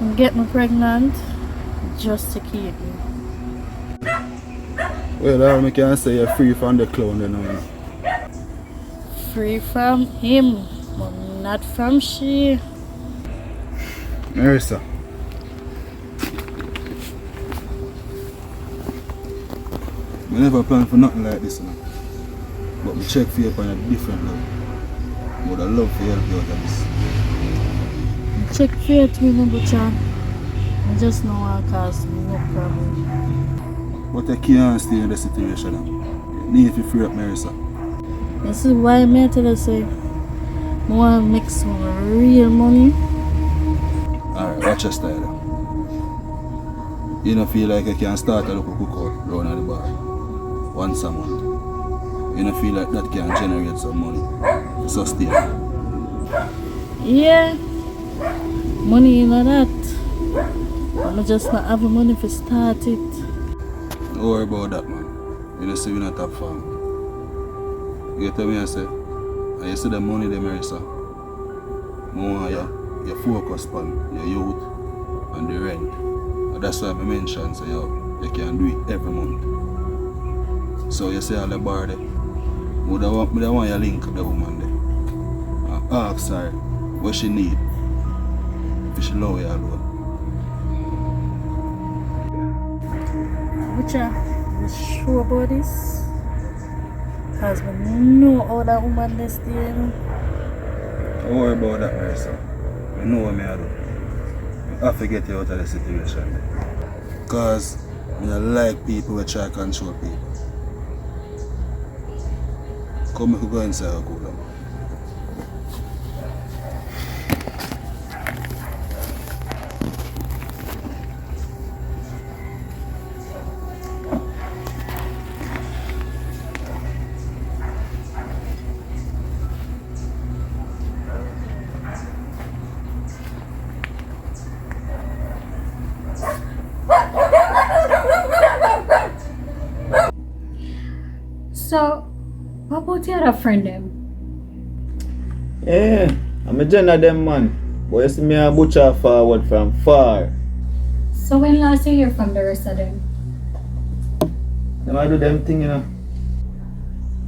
and get me pregnant just to keep me. Well, all I can say you're free from the clown, you know. Free from him, but not from she. Marissa. I never planned for nothing like this, you know. But I check for you on a different level. But I love to help you out of this. Check fear to me, no butcher. I just know I'll cause no problem. But I can't stay in the situation now. You need to free up Marissa. This is why I tell you say, I want to make some real money. Alright, watch your style. You don't feel like I can start a local cookout round at the bar once a month. You don't feel like that can generate some money to sustain. Yeah, money in that. But I just not have the money to start it. Don't worry about that, man. You don't see we not top farm. You tell me I say, and you see the money they Marissa. More you focus on your youth and the rent. And that's why I mentioned so you can do it every month. So you see all the bar there. I want you link the woman there. And ask her what she need. If she love you alone. Butcher, you sure about this? Because we know how that woman is there. Don't worry about that, Marissa. I know what I do. I have to get you out of the situation. Because I don't like people who try to control people. Come, we could go inside and cool down. So, what about your other friend them? Yeah, I'm a gen of them man. But you see me a butcher forward from far. So when last you hear from the rest of them? Them I do them thing, you know.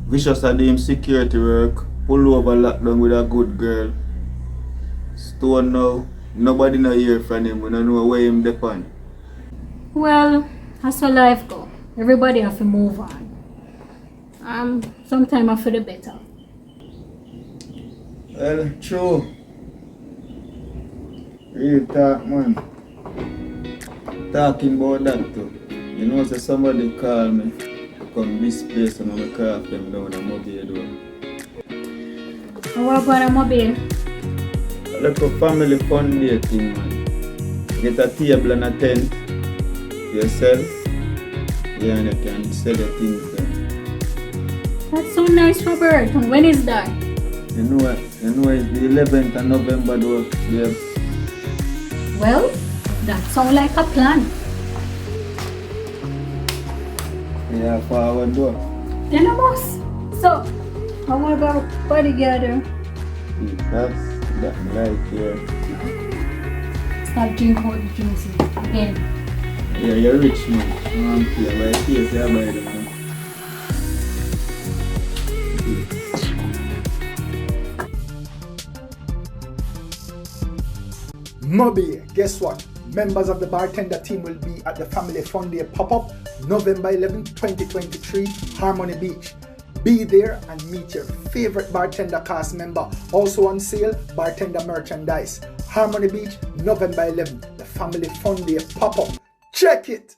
Vicious a doing security work. Pull over lockdown with a good girl. Stone now. Nobody no hear from him. We don't know where him depend. Well, that's how life go. Everybody have to move on. Sometime for the better. Well, true. Real talk, man. Talking about that too. You know, say somebody call me to come this place and I'm craft them down a mobile door. What about a mobile? Like a family fun day thing, man. Get a table and a tent yourself. Yeah, and you can sell your things there. That's so nice, Robert. And when is that? You know it's the 11th of November though. Yeah. Well, that sounds like a plan. Yeah, forward door. Then a boss. So, how about bodyguard? That's that right here. Stop drinking all the drinks again. Yeah, you're rich man. I'm here, but I see you buy them. Moby, guess what? Members of the Bartender team will be at the Family Fun Day pop-up November 11, 2023, Harmony Beach. Be there and meet your favorite bartender cast member. Also on sale, bartender merchandise. Harmony Beach, November 11, the Family Fun Day pop-up. Check it!